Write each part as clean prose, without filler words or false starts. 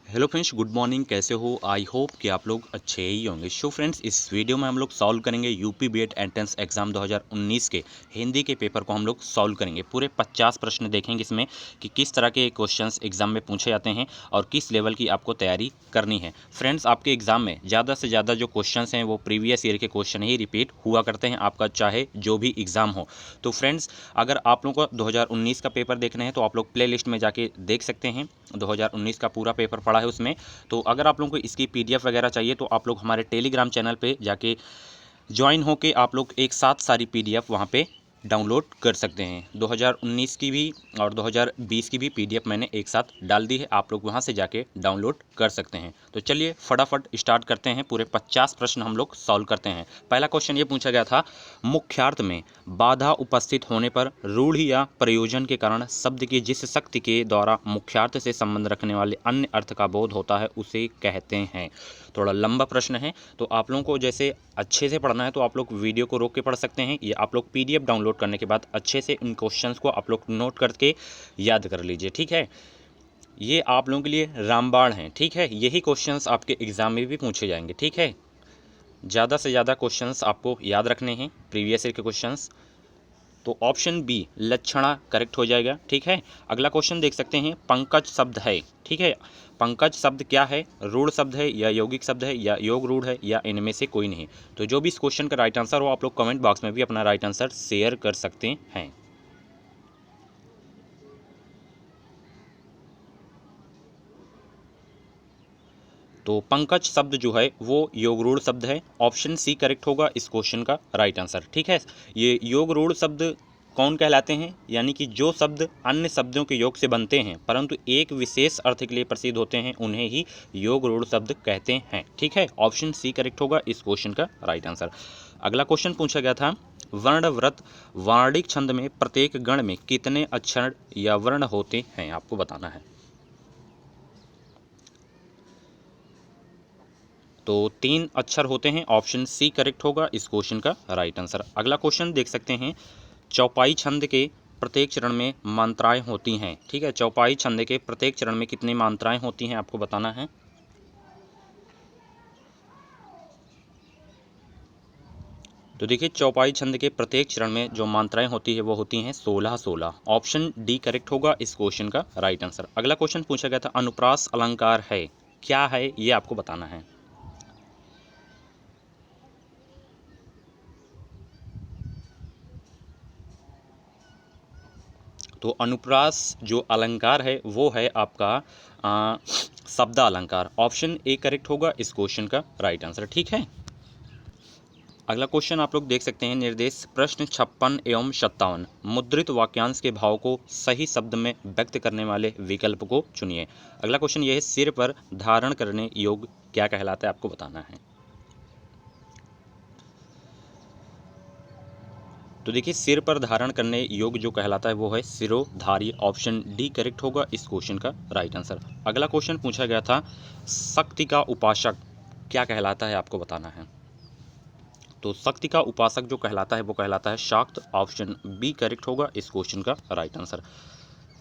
Hello friends, good morning. कैसे हो? I hope कि आप लोग अच्छे ही होंगे। सो फ्रेंड्स, इस वीडियो में हम लोग सॉल्व करेंगे यूपी बीएड एंट्रेंस एग्जाम 2019 के हिंदी के पेपर को हम लोग सॉल्व करेंगे। पूरे 50 प्रश्न देखेंगे इसमें कि किस तरह के क्वेश्चंस एग्जाम में पूछे जाते हैं और किस लेवल की आपको तैयारी करनी है। फ्रेंड्स, आपके एग्जाम में ज़्यादा से ज़्यादा जो क्वेश्चंस हैं वो प्रीवियस ईयर के क्वेश्चन ही रिपीट हुआ करते हैं, आपका चाहे जो भी एग्ज़ाम हो। तो फ्रेंड्स, अगर आप लोगों को 2019 का पेपर देखना है तो आप लोग प्ले लिस्ट में जाके देख सकते हैं। 2019 का पूरा पेपर पड़ा है उसमें। तो अगर आप लोगों को इसकी पीडीएफ वगैरह चाहिए तो आप लोग हमारे टेलीग्राम चैनल पे जाके ज्वाइन होके आप लोग एक साथ सारी पीडीएफ वहाँ पे डाउनलोड कर सकते हैं। 2019 की भी और 2020 की भी पीडीएफ मैंने एक साथ डाल दी है, आप लोग वहाँ से जाके डाउनलोड कर सकते हैं। तो चलिए फटाफट स्टार्ट करते हैं। पूरे 50 प्रश्न हम लोग सॉल्व करते हैं। पहला क्वेश्चन ये पूछा गया था, मुख्यार्थ में बाधा उपस्थित होने पर रूढ़ि या प्रयोजन के कारण शब्द की जिस शक्ति के द्वारा मुख्यार्थ से संबंध रखने वाले अन्य अर्थ का बोध होता है उसे कहते हैं। थोड़ा लंबा प्रश्न है, तो आप लोगों को जैसे अच्छे से पढ़ना है तो आप लोग वीडियो को रोक के पढ़ सकते हैं, या आप लोग पीडीएफ डाउनलोड करने के बाद अच्छे से इन क्वेश्चंस को आप लोग नोट करके याद कर लीजिए। ठीक है, ये आप लोगों के लिए रामबाण है। ठीक है, यही क्वेश्चंस आपके एग्जाम में भी पूछे जाएंगे। ठीक है, ज़्यादा से ज़्यादा क्वेश्चंस आपको याद रखने हैं प्रीवियस ईयर के क्वेश्चंस। तो ऑप्शन बी लक्षणा करेक्ट हो जाएगा। ठीक है, अगला क्वेश्चन देख सकते हैं, पंकज शब्द है। ठीक है, पंकज शब्द क्या है? रूढ़ शब्द है या यौगिक शब्द है या योग रूढ़ है या इनमें से कोई नहीं? तो जो भी इस क्वेश्चन का राइट आंसर हो आप लोग कमेंट बॉक्स में भी अपना राइट आंसर शेयर कर सकते हैं। तो पंकज शब्द जो है वो योग रूढ़ शब्द है। ऑप्शन सी करेक्ट होगा इस क्वेश्चन का राइट आंसर। ठीक है, ये योग रूढ़ शब्द कौन कहलाते हैं? यानी कि जो शब्द अन्य शब्दों के योग से बनते हैं परंतु एक विशेष अर्थ के लिए प्रसिद्ध होते हैं उन्हें ही योग रूढ़ शब्द कहते हैं। ठीक है, ऑप्शन सी करेक्ट होगा इस क्वेश्चन का राइट आंसर। अगला क्वेश्चन पूछा गया था, वर्ण व्रत वार्णिक छंद में प्रत्येक गण में कितने अक्षर या वर्ण होते हैं? आपको बताना है। तो 3 अक्षर होते हैं। ऑप्शन सी करेक्ट होगा इस क्वेश्चन का राइट आंसर। अगला क्वेश्चन देख सकते हैं, चौपाई छंद के प्रत्येक चरण में मात्राएं होती हैं। ठीक है, चौपाई छंद के प्रत्येक चरण में कितनी मात्राएं होती हैं आपको बताना है। तो देखिए, चौपाई छंद के प्रत्येक चरण में जो मात्राएं होती है वो होती हैं 16-16। ऑप्शन डी करेक्ट होगा इस क्वेश्चन का राइट आंसर। अगला क्वेश्चन पूछा गया था, अनुप्रास अलंकार है, क्या है ये आपको बताना है। तो अनुप्रास जो अलंकार है वो है आपका शब्द अलंकार। ऑप्शन ए करेक्ट होगा इस क्वेश्चन का राइट आंसर। ठीक है, अगला क्वेश्चन आप लोग देख सकते हैं, निर्देश प्रश्न 56 एवं 57 मुद्रित वाक्यांश के भाव को सही शब्द में व्यक्त करने वाले विकल्प को चुनिए। अगला क्वेश्चन ये है, सिर पर धारण करने योग्य क्या कहलाता है? आपको बताना है। तो देखिए, सिर पर धारण करने योग्य जो कहलाता है वो है सिरोधार्य। ऑप्शन डी करेक्ट होगा इस क्वेश्चन का राइट आंसर। अगला क्वेश्चन पूछा गया था, शक्ति का उपासक क्या कहलाता है? आपको बताना है। तो शक्ति का उपासक जो कहलाता है वो कहलाता है शाक्त। ऑप्शन बी करेक्ट होगा इस क्वेश्चन का राइट आंसर।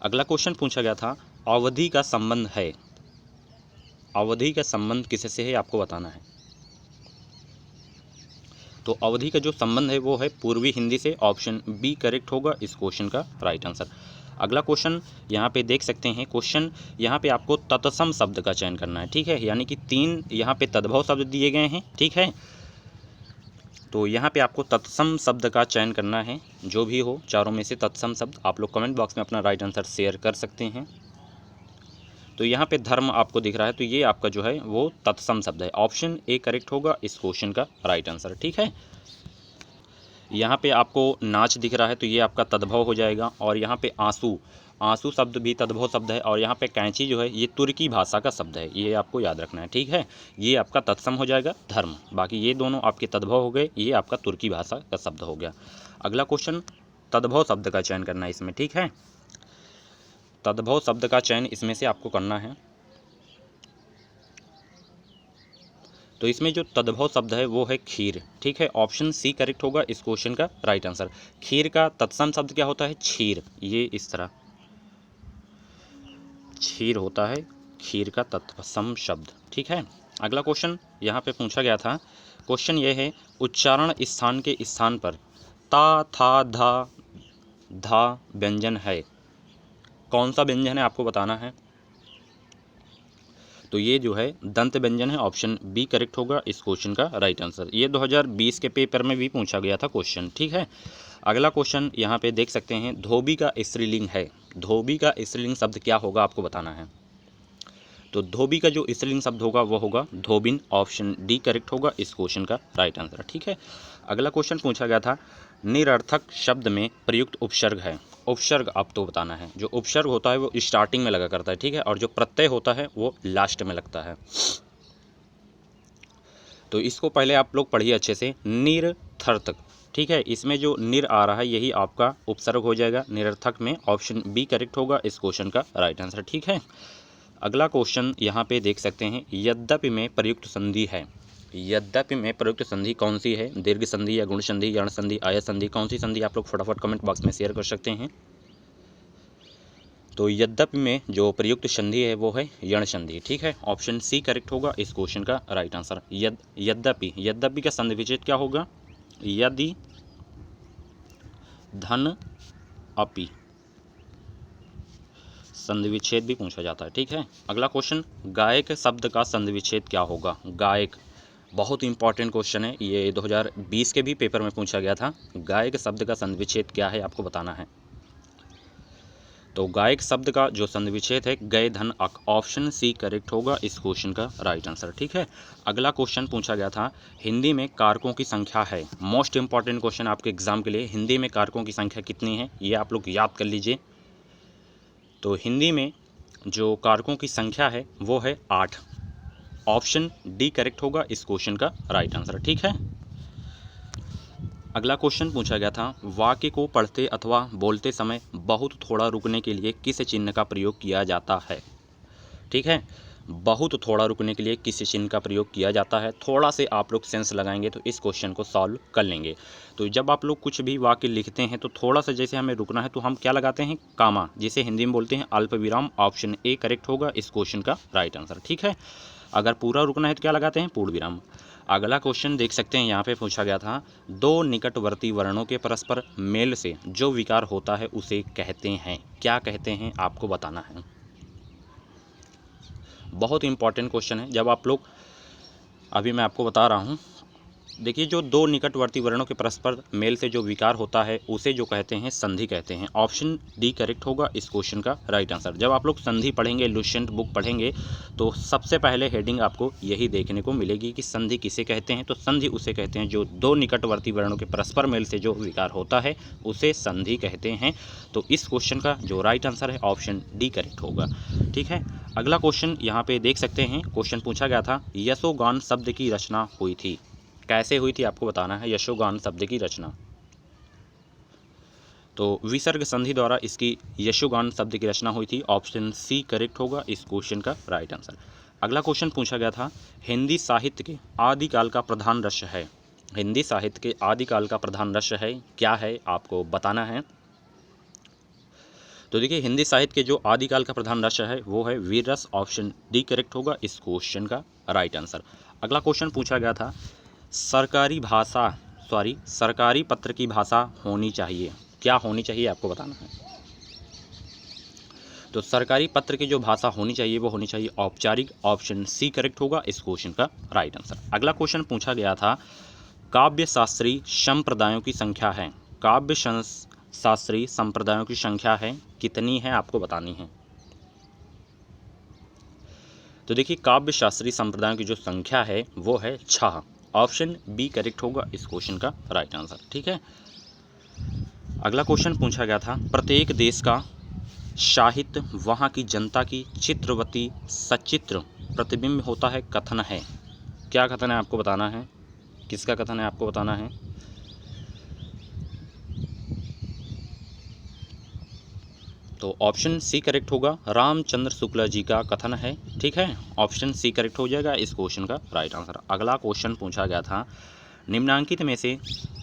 अगला क्वेश्चन पूछा गया था, अवधि का संबंध है, अवधि का संबंध किससे है? आपको बताना है। तो अवधि का जो संबंध है वो है पूर्वी हिंदी से। ऑप्शन बी करेक्ट होगा इस क्वेश्चन का राइट आंसर। अगला क्वेश्चन यहाँ पे देख सकते हैं, क्वेश्चन यहाँ पे आपको तत्सम शब्द का चयन करना है। ठीक है, यानी कि 3 यहाँ पे तद्भव शब्द दिए गए हैं। ठीक है, तो यहाँ पे आपको तत्सम शब्द का चयन करना है, जो भी हो चारों में से तत्सम शब्द। आप लोग कमेंट बॉक्स में अपना राइट आंसर शेयर कर सकते हैं। तो यहाँ पे धर्म आपको दिख रहा है, तो ये आपका जो है वो तत्सम शब्द है। ऑप्शन ए करेक्ट होगा इस क्वेश्चन का राइट आंसर। ठीक है, यहाँ पे आपको नाच दिख रहा है तो ये आपका तद्भव हो जाएगा। और यहाँ पे आंसू, आंसू शब्द भी तद्भव शब्द है। और यहाँ पे कैंची जो है ये तुर्की भाषा का शब्द है, ये आपको याद रखना है। ठीक है, ये आपका तत्सम हो जाएगा धर्म। बाकी ये दोनों आपके तद्भव हो गए, ये आपका तुर्की भाषा का शब्द हो गया। अगला क्वेश्चन, तद्भव शब्द का चयन करना है इसमें। ठीक है, तद्भव शब्द का चयन इसमें से आपको करना है। तो इसमें जो तद्भव शब्द है वो है खीर। ठीक है, ऑप्शन सी करेक्ट होगा इस क्वेश्चन का राइट आंसर। खीर का तत्सम शब्द क्या होता है? क्षीर। ये इस तरह क्षीर होता है। खीर का तत्सम शब्द। ठीक है, अगला क्वेश्चन यहाँ पे पूछा गया था। क्वेश्चन ये है, उच्चारण स्थान के स्थान पर ता, था, धा व्यंजन है, कौन सा व्यंजन है आपको बताना है। तो ये जो है दंत व्यंजन है, ऑप्शन बी करेक्ट होगा इस क्वेश्चन का राइट आंसर। ये 2020 के पेपर में भी पूछा गया था क्वेश्चन। ठीक है, अगला क्वेश्चन यहाँ पे देख सकते हैं, धोबी का स्त्रीलिंग है, धोबी का स्त्रीलिंग शब्द क्या होगा आपको बताना है। तो धोबी का जो स्त्रीलिंग शब्द होगा वो होगा धोबिन, ऑप्शन डी करेक्ट होगा इस क्वेश्चन का राइट आंसर। ठीक है, अगला क्वेश्चन पूछा गया था, निरर्थक शब्द में प्रयुक्त उपसर्ग है, उपसर्ग आपको बताना है। जो उपसर्ग होता है वो स्टार्टिंग में लगा करता है, ठीक है, और जो प्रत्यय होता है वो लास्ट में लगता है। तो इसको पहले आप लोग पढ़िए अच्छे से, निरर्थक। ठीक है, इसमें जो निर आ रहा है यही आपका उपसर्ग हो जाएगा निरर्थक में, ऑप्शन बी करेक्ट होगा इस क्वेश्चन का राइट आंसर। ठीक है, अगला क्वेश्चन यहाँ पे देख सकते हैं, यद्यपि में प्रयुक्त संधि है, यद्यपि में प्रयुक्त संधि कौन सी है, दीर्घ संधि या गुण संधि, यण संधि, आयत संधि, कौन सी संधि, आप लोग फटाफट कमेंट बॉक्स में शेयर कर सकते हैं। तो यद्यपि में जो प्रयुक्त संधि है वो है यण संधि। ठीक है, ऑप्शन सी करेक्ट होगा इस क्वेश्चन का राइट आंसर। यद्यपि, यद्यपि का संधि विच्छेद क्या होगा, यदि, धन, अपि, संधि विच्छेद भी पूछा जाता है। ठीक है, अगला क्वेश्चन, गायक शब्द का संधि विच्छेद क्या होगा, गायक, बहुत इंपॉर्टेंट क्वेश्चन है ये, 2020 के भी पेपर में पूछा गया था। गायक शब्द का संधि विच्छेद क्या है आपको बताना है। तो गायक शब्द का जो संधि विच्छेद है गय धन अक, ऑप्शन सी करेक्ट होगा इस क्वेश्चन का राइट आंसर। ठीक है, अगला क्वेश्चन पूछा गया था, हिंदी में कारकों की संख्या है, मोस्ट इंपॉर्टेंट क्वेश्चन आपके एग्जाम के लिए, हिंदी में कारकों की संख्या कितनी है ये आप लोग याद कर लीजिए। तो हिंदी में जो कारकों की संख्या है वो है 8, ऑप्शन डी करेक्ट होगा इस क्वेश्चन का राइट आंसर। ठीक है, अगला क्वेश्चन पूछा गया था, वाक्य को पढ़ते अथवा बोलते समय बहुत थोड़ा रुकने के लिए किस चिन्ह का प्रयोग किया जाता है। ठीक है, बहुत थोड़ा रुकने के लिए किस चिन्ह का प्रयोग किया जाता है, थोड़ा से आप लोग सेंस लगाएंगे तो इस क्वेश्चन को सॉल्व कर लेंगे। तो जब आप लोग कुछ भी वाक्य लिखते हैं तो थोड़ा सा जैसे हमें रुकना है तो हम क्या लगाते हैं, कामा, जिसे हिंदी में बोलते हैं अल्प विराम, ऑप्शन ए करेक्ट होगा इस क्वेश्चन का राइट आंसर। ठीक है, अगर पूरा रुकना है तो क्या लगाते हैं, पूर्ण विराम। अगला क्वेश्चन देख सकते हैं, यहाँ पे पूछा गया था, दो निकटवर्ती वर्णों के परस्पर मेल से जो विकार होता है उसे कहते हैं, क्या कहते हैं आपको बताना है। बहुत इंपॉर्टेंट क्वेश्चन है, जब आप लोग, अभी मैं आपको बता रहा हूँ, देखिए जो दो निकटवर्ती वर्णों के परस्पर मेल से जो विकार होता है उसे जो कहते हैं संधि कहते हैं, ऑप्शन डी करेक्ट होगा इस क्वेश्चन का राइट आंसर। जब आप लोग संधि पढ़ेंगे, लुसेंट बुक पढ़ेंगे तो सबसे पहले हेडिंग आपको यही देखने को मिलेगी कि संधि किसे कहते हैं। तो संधि उसे कहते हैं जो दो निकटवर्ती वर्णों के परस्पर मेल से जो विकार होता है उसे संधि कहते हैं। तो इस क्वेश्चन का जो राइट आंसर है ऑप्शन डी करेक्ट होगा। ठीक है, अगला क्वेश्चन यहाँ पे देख सकते हैं, क्वेश्चन पूछा गया था, यशोगान शब्द की रचना हुई थी, कैसे हुई थी आपको बताना है यशोगान शब्द की रचना। तो विसर्ग संधि द्वारा इसकी यशोगान शब्द की रचना हुई थी, ऑप्शन सी करेक्ट होगा इस क्वेश्चन का राइट आंसर। अगला क्वेश्चन पूछा गया था, हिंदी साहित्य के आदिकाल का प्रधान रस है, हिंदी साहित्य के आदिकाल का प्रधान रस है, क्या है आपको बताना है। तो देखिए हिंदी साहित्य के जो आदिकाल का प्रधान रस है वो है वीर रस, ऑप्शन डी करेक्ट होगा इस क्वेश्चन का राइट आंसर। अगला क्वेश्चन पूछा गया था, सरकारी पत्र की भाषा होनी चाहिए, क्या होनी चाहिए आपको बताना है। तो सरकारी पत्र की जो भाषा होनी चाहिए वो होनी चाहिए औपचारिक, ऑप्शन सी करेक्ट होगा इस क्वेश्चन का राइट आंसर। अगला क्वेश्चन पूछा गया था, काव्य शास्त्री संप्रदायों की संख्या है, काव्य शास्त्री संप्रदायों की संख्या है कितनी है आपको बतानी है। तो देखिए काव्य शास्त्री संप्रदायों की जो संख्या है वो है 6, ऑप्शन बी करेक्ट होगा इस क्वेश्चन का राइट आंसर। ठीक है, अगला क्वेश्चन पूछा गया था, प्रत्येक देश का साहित्य वहाँ की जनता की चित्रवती सचित्र प्रतिबिंब होता है, कथन है, क्या कथन है आपको बताना है, किसका कथन है आपको बताना है। तो ऑप्शन सी करेक्ट होगा, रामचंद्र शुक्ला जी का कथन है। ठीक है, ऑप्शन सी करेक्ट हो जाएगा इस क्वेश्चन का राइट आंसर। अगला क्वेश्चन पूछा गया था, निम्नांकित में से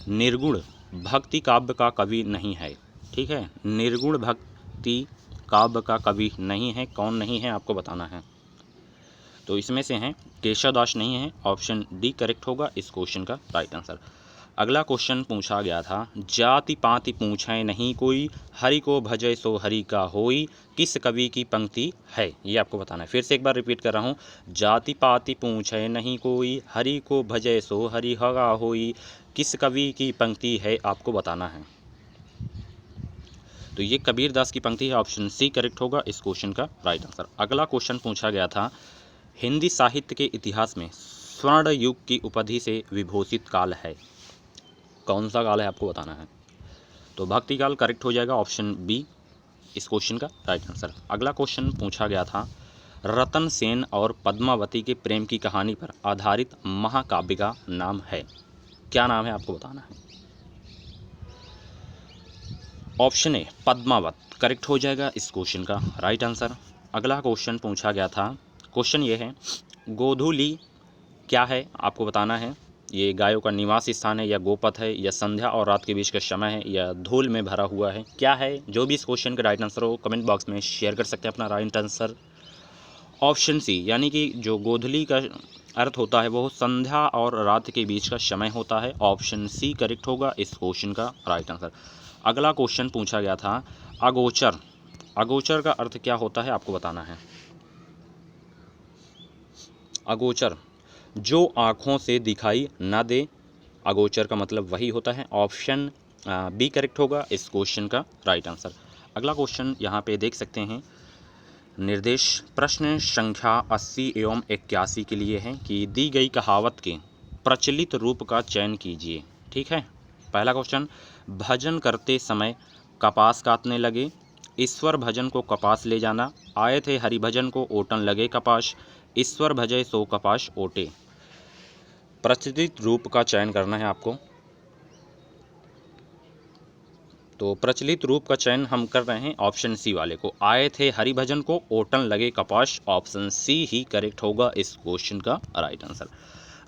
निर्गुण भक्ति काव्य का कवि नहीं है। ठीक है, निर्गुण भक्ति काव्य का कवि नहीं है, कौन नहीं है आपको बताना है। तो इसमें से हैं केशवदास नहीं है, ऑप्शन डी करेक्ट होगा इस क्वेश्चन का राइट आंसर। अगला क्वेश्चन पूछा गया था, जाति पाति पूछे नहीं कोई, हरि को भजय सो हरि का होई, किस कवि की पंक्ति है, ये आपको बताना है। फिर से एक बार रिपीट कर रहा हूँ, जाति पाति पूछे नहीं कोई, हरि को भजय सो हरि का होई, किस कवि की पंक्ति है, आपको बताना है। तो ये कबीरदास की पंक्ति है, ऑप्शन सी करेक्ट होगा इस क्वेश्चन का राइट आंसर। अगला क्वेश्चन पूछा गया था, हिंदी साहित्य के इतिहास में स्वर्ण युग की उपाधि से विभूषित काल है, कौन सा काल है, आपको बताना है। तो भक्ति काल करेक्ट हो जाएगा, ऑप्शन बी इस क्वेश्चन का राइट आंसर। अगला क्वेश्चन पूछा गया था, रतन सेन और पद्मावती के प्रेम की कहानी पर आधारित महाकाव्य का नाम है, क्या नाम है, आपको बताना है। ऑप्शन ए पद्मावत करेक्ट हो जाएगा इस क्वेश्चन का राइट आंसर। अगला क्वेश्चन पूछा गया था, क्वेश्चन ये है, गोधूली क्या है, आपको बताना है। ये गायों का निवास स्थान है, या गोपथ है, या संध्या और रात के बीच का समय है, या धूल में भरा हुआ है, क्या है। जो भी इस क्वेश्चन का राइट आंसर हो कमेंट बॉक्स में शेयर कर सकते हैं अपना राइट आंसर। ऑप्शन सी यानी कि जो गोधूली का अर्थ होता है वो संध्या और रात के बीच का समय होता है, ऑप्शन सी करेक्ट होगा इस क्वेश्चन का राइट आंसर। अगला क्वेश्चन पूछा गया था, अगोचर, अगोचर का अर्थ क्या होता है, आपको बताना है। अगोचर जो आँखों से दिखाई न दे, अगोचर का मतलब वही होता है, ऑप्शन बी करेक्ट होगा इस क्वेश्चन का राइट आंसर। अगला क्वेश्चन यहाँ पे देख सकते हैं, निर्देश प्रश्न संख्या 80 एवं 81 के लिए है कि दी गई कहावत के प्रचलित रूप का चयन कीजिए, ठीक है। पहला क्वेश्चन, भजन करते समय कपास काटने लगे, ईश्वर भजन को कपास ले जाना, आए थे हरिभजन को ओटन लगे कपास, ईश्वर भजय सो कपास ओटे। प्रचलित रूप का चयन करना है आपको। तो प्रचलित रूप का चयन हम कर रहे हैं ऑप्शन सी वाले को, आए थे हरिभजन को ओटन लगे कपास, ऑप्शन सी ही करेक्ट होगा इस क्वेश्चन का राइट आंसर।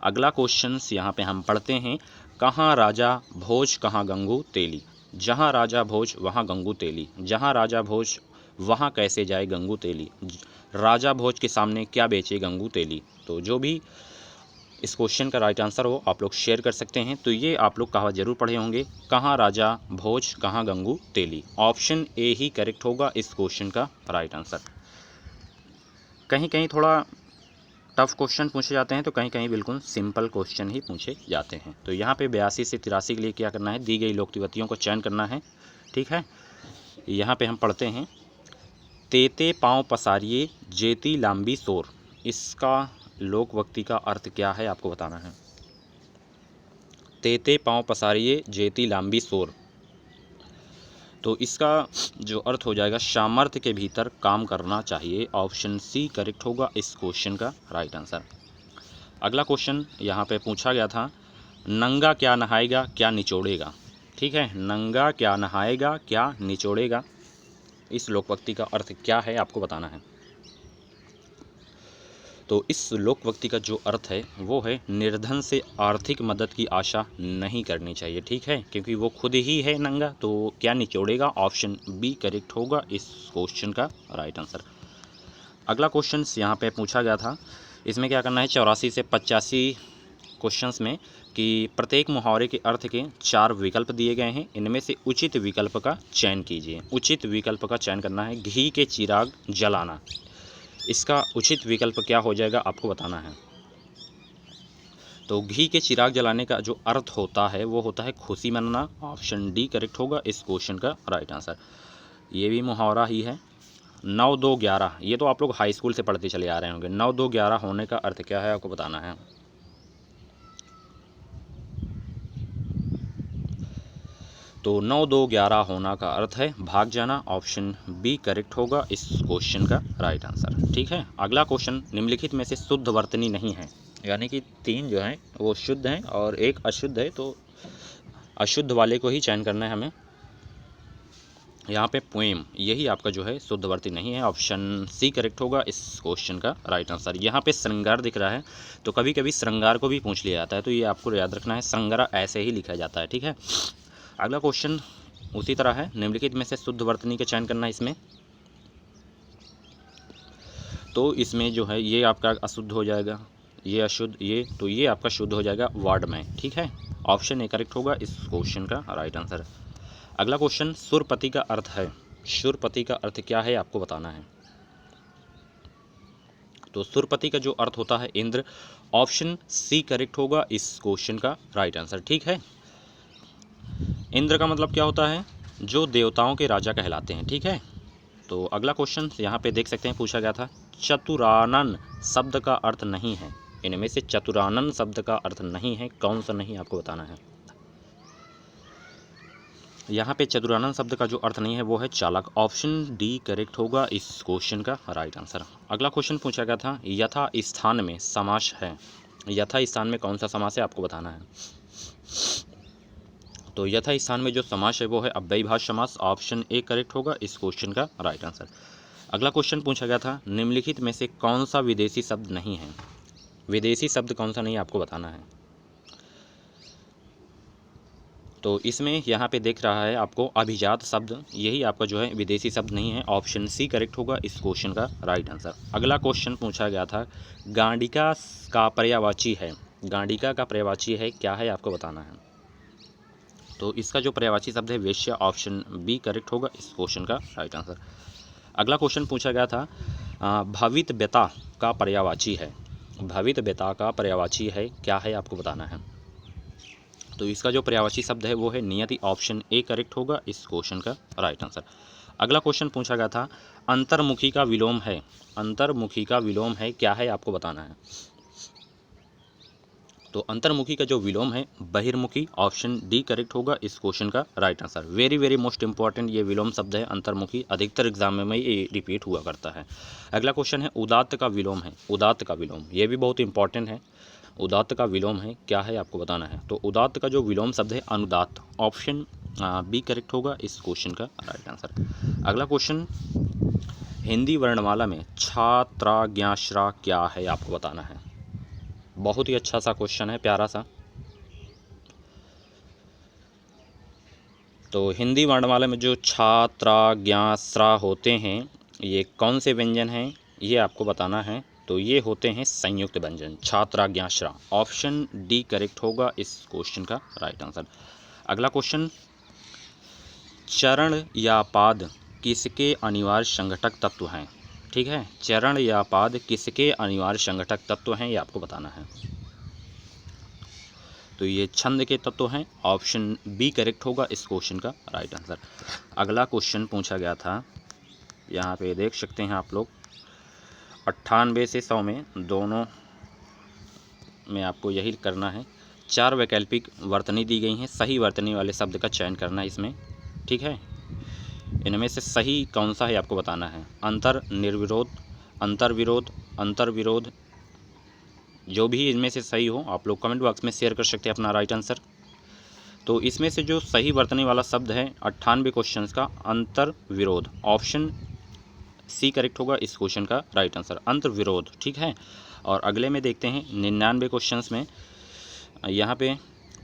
अगला क्वेश्चन यहाँ पे हम पढ़ते हैं, कहाँ राजा भोज कहाँ गंगू तेली, जहाँ राजा भोज वहाँ गंगू तेली, जहाँ राजा भोज वहाँ कैसे जाए गंगू तेली, राजा भोज के सामने क्या बेचे गंगू तेली। तो जो भी इस क्वेश्चन का राइट आंसर हो आप लोग शेयर कर सकते हैं। तो ये आप लोग कहावत जरूर पढ़े होंगे, कहाँ राजा भोज कहाँ गंगू तेली, ऑप्शन ए ही करेक्ट होगा इस क्वेश्चन का राइट आंसर। कहीं कहीं थोड़ा टफ क्वेश्चन पूछे जाते हैं, तो कहीं कहीं बिल्कुल सिंपल क्वेश्चन ही पूछे जाते हैं। तो यहाँ पे 82 से 83 के लिए क्या करना है, दी गई लोकतिवतियों को चयन करना है, ठीक है। यहाँ पे हम पढ़ते हैं, तेते पाँव पसारिए जेती लांबी सोर, इसका लोकवक्ति का अर्थ क्या है, आपको बताना है। तेते पाँव पसारिए जेती लांबी सोर, तो इसका जो अर्थ हो जाएगा, सामर्थ्य के भीतर काम करना चाहिए, ऑप्शन सी करेक्ट होगा इस क्वेश्चन का राइट आंसर। अगला क्वेश्चन यहाँ पे पूछा गया था, नंगा क्या नहाएगा क्या निचोड़ेगा, ठीक है। नंगा क्या नहाएगा क्या निचोड़ेगा, इस लोकवक्ति का अर्थ क्या है, आपको बताना है। तो इस लोकवक्ति का जो अर्थ है वो है, निर्धन से आर्थिक मदद की आशा नहीं करनी चाहिए, ठीक है, क्योंकि वो खुद ही है नंगा, तो क्या निचोड़ेगा, ऑप्शन बी करेक्ट होगा इस क्वेश्चन का राइट आंसर। अगला क्वेश्चन यहाँ पे पूछा गया था, इसमें क्या करना है, 84 से 85 क्वेश्चंस में कि प्रत्येक मुहावरे के अर्थ के 4 विकल्प दिए गए हैं, इनमें से उचित विकल्प का चयन कीजिए। उचित विकल्प का चयन करना है, घी के चिराग जलाना, इसका उचित विकल्प क्या हो जाएगा, आपको बताना है। तो घी के चिराग जलाने का जो अर्थ होता है वो होता है खुशी मनाना, ऑप्शन डी करेक्ट होगा इस क्वेश्चन का राइट आंसर। ये भी मुहावरा ही है। 9 2 11, ये तो आप लोग हाई स्कूल से पढ़ते चले आ रहे होंगे। 9 2 11 होने का अर्थ क्या है, आपको बताना है। तो 9 2 11 होना का अर्थ है भाग जाना, ऑप्शन बी करेक्ट होगा इस क्वेश्चन का राइट आंसर, ठीक है। अगला क्वेश्चन, निम्नलिखित में से शुद्ध वर्तनी नहीं है, यानी कि 3 जो हैं वो शुद्ध हैं और एक अशुद्ध है, तो अशुद्ध वाले को ही चयन करना है हमें। यहाँ पे पोएम, यही आपका जो है शुद्ध वर्तनी नहीं है, ऑप्शन सी करेक्ट होगा इस क्वेश्चन का राइट आंसर। यहाँ पे श्रृंगार दिख रहा है, तो कभी कभी श्रृंगार को भी पूछ लिया जाता है, तो ये आपको याद रखना है, श्रृंगार ऐसे ही लिखा जाता है, ठीक है। अगला क्वेश्चन उसी तरह है, निम्नलिखित में से शुद्ध वर्तनी का चयन करना है इसमें। तो इसमें जो है ये आपका अशुद्ध हो जाएगा, ये अशुद्ध, ये तो ये आपका शुद्ध हो जाएगा वार्ड में। ठीक है, ऑप्शन ए करेक्ट होगा इस क्वेश्चन का राइट आंसर। अगला क्वेश्चन, सुरपति का अर्थ है, सुरपति का अर्थ क्या है आपको बताना है। तो सुरपति का जो अर्थ होता है इंद्र, ऑप्शन सी करेक्ट होगा इस क्वेश्चन का राइट आंसर। ठीक है, इंद्र का मतलब क्या होता है, जो देवताओं के राजा कहलाते हैं। ठीक है, तो अगला क्वेश्चन यहाँ पे देख सकते हैं पूछा गया था, चतुरानन शब्द का अर्थ नहीं है, इनमें से चतुरानन शब्द का अर्थ नहीं है, कौन सा नहीं आपको बताना है। यहाँ पे चतुरानन शब्द का जो अर्थ नहीं है वो है चालाक, ऑप्शन डी करेक्ट होगा इस क्वेश्चन का राइट आंसर। अगला क्वेश्चन पूछा गया था, यथा स्थान में समास है, यथा स्थान में कौन सा समास है आपको बताना है। तो यथा स्थान में जो समास है वो है अव्ययीभाव समास, ऑप्शन ए करेक्ट होगा इस क्वेश्चन का राइट आंसर। अगला क्वेश्चन पूछा गया था, निम्नलिखित में से कौन सा विदेशी शब्द नहीं है, विदेशी शब्द कौन सा नहीं आपको बताना है। तो इसमें यहाँ पे देख रहा है आपको अभिजात शब्द, यही आपका जो है विदेशी शब्द नहीं है, ऑप्शन सी करेक्ट होगा इस क्वेश्चन का राइट आंसर। अगला क्वेश्चन पूछा गया था, गांडिका का पर्यायवाची है, गांडिका का पर्यायवाची है क्या है आपको बताना है। तो इसका जो पर्यायवाची शब्द है वेश्या, ऑप्शन बी करेक्ट होगा इस क्वेश्चन का राइट आंसर। अगला क्वेश्चन पूछा गया था, भवित बेता का पर्यायवाची है, भवित बेता का पर्यायवाची है क्या है आपको बताना है। तो इसका जो पर्यायवाची शब्द है वो है नियति, ऑप्शन ए करेक्ट होगा इस क्वेश्चन का राइट आंसर। अगला क्वेश्चन पूछा गया था, अंतर्मुखी का विलोम है, अंतर्मुखी का विलोम है क्या है आपको बताना है। तो अंतर्मुखी का जो विलोम है बहिर्मुखी, ऑप्शन डी करेक्ट होगा इस क्वेश्चन का right answer. Very very most important ये विलोम शब्द है अंतर्मुखी, अधिकतर एग्जाम में ये रिपीट हुआ करता है। अगला क्वेश्चन है, उदात्त का विलोम है, उदात्त का विलोम, ये भी बहुत इंपॉर्टेंट है, उदात्त का विलोम है क्या है आपको बताना है। तो उदात्त का जो विलोम शब्द है अनुदात्त, ऑप्शन बी करेक्ट होगा इस क्वेश्चन का राइट आंसर। अगला क्वेश्चन, हिंदी वर्णमाला में छात्राज्ञाश्रा क्या है आपको बताना है। बहुत ही अच्छा सा क्वेश्चन है, प्यारा सा। तो हिंदी वर्णमाला में जो छात्राज्ञाश्रा होते हैं ये कौन से व्यंजन हैं ये आपको बताना है। तो ये होते हैं संयुक्त व्यंजन, छात्राज्ञाश्रा, ऑप्शन डी करेक्ट होगा इस क्वेश्चन का राइट आंसर। अगला क्वेश्चन, चरण या पाद किसके अनिवार्य संघटक तत्व हैं। ठीक है, चरण या पाद किसके अनिवार्य संघटक तत्व हैं ये आपको बताना है। तो ये छंद के तत्व हैं, ऑप्शन बी करेक्ट होगा इस क्वेश्चन का राइट आंसर। अगला क्वेश्चन पूछा गया था, यहाँ पे देख सकते हैं आप लोग, 98 से 100 में दोनों में आपको यही करना है। 4 वैकल्पिक वर्तनी दी गई हैं, सही वर्तनी वाले शब्द का चयन करना है इसमें। ठीक है, इनमें से सही कौन सा है आपको बताना है। अंतर, निर्विरोध, अंतर्विरोध, अंतर्विरोध, जो भी इनमें से सही हो आप लोग कमेंट बॉक्स में शेयर कर सकते हैं अपना राइट आंसर। तो इसमें से जो सही वर्तनी वाला शब्द है 98 क्वेश्चन का अंतर्विरोध, ऑप्शन सी करेक्ट होगा इस क्वेश्चन का राइट आंसर, अंतर्विरोध। ठीक है, और अगले में देखते हैं 99 क्वेश्चंस में, यहाँ पे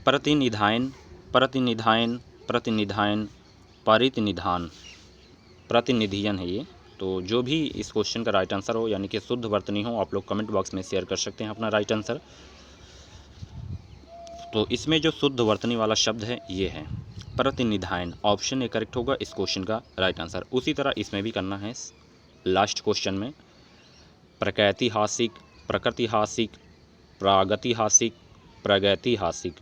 प्रतिनिधान, प्रतिनिधान, प्रतिनिधान, परिनिधान, प्रतिनिधियन है ये। तो जो भी इस क्वेश्चन का राइट आंसर हो यानी कि शुद्ध वर्तनी हो आप लोग कमेंट बॉक्स में शेयर कर सकते हैं अपना राइट आंसर। तो इसमें जो शुद्ध वर्तनी वाला शब्द है ये है प्रतिनिधान, ऑप्शन ए करेक्ट होगा इस क्वेश्चन का राइट आंसर। उसी तरह इसमें भी करना है लास्ट क्वेश्चन में, प्रकृतिहासिक, प्रकृतिहासिक, प्रागतिहासिक, प्रगतिहासिक।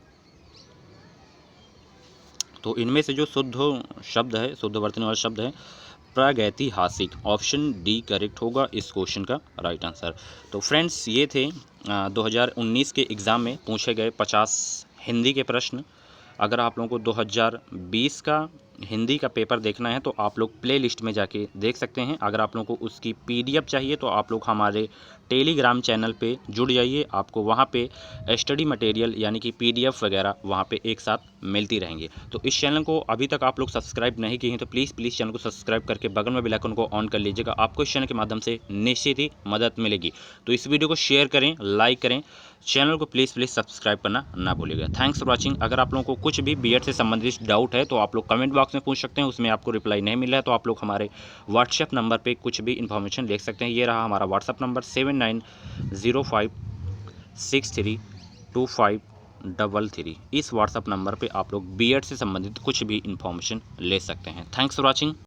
तो इनमें से जो शुद्ध शब्द है, शुद्ध वर्तनी वाला शब्द है प्रागैतिहासिक, ऑप्शन डी करेक्ट होगा इस क्वेश्चन का राइट आंसर। तो फ्रेंड्स ये थे 2019 के एग्ज़ाम में पूछे गए 50 हिंदी के प्रश्न। अगर आप लोगों को 2020 का हिंदी का पेपर देखना है तो आप लोग प्ले लिस्ट में जाके देख सकते हैं। अगर आप लोगों को उसकी PDF चाहिए तो आप लोग हमारे टेलीग्राम चैनल पे जुड़ जाइए, आपको वहाँ पे स्टडी मटेरियल यानी कि PDF वगैरह वहाँ पे एक साथ मिलती रहेंगी। तो इस चैनल को अभी तक आप लोग सब्सक्राइब नहीं किए हैं तो प्लीज़ चैनल को सब्सक्राइब करके बगल में बेल आइकन को ऑन कर लीजिएगा। आपको इस चैनल के माध्यम से निश्चित ही मदद मिलेगी। तो इस वीडियो को शेयर करें, लाइक करें, चैनल को प्लीज़ सब्सक्राइब करना ना भूलिएगा। Thanks for watching. अगर आप लोगों को कुछ भी बीएड से संबंधित डाउट है तो आप लोग कमेंट बॉक्स में पूछ सकते हैं, उसमें आपको रिप्लाई नहीं मिल रहा है तो आप लोग हमारे व्हाट्सएप नंबर पे कुछ भी इन्फॉर्मेशन देख सकते हैं। ये रहा हमारा व्हाट्सएप नंबर 7905632533। इस व्हाट्सएप नंबर पे आप लोग बीएड से संबंधित कुछ भी इन्फॉर्मेशन ले सकते हैं। Thanks for watching.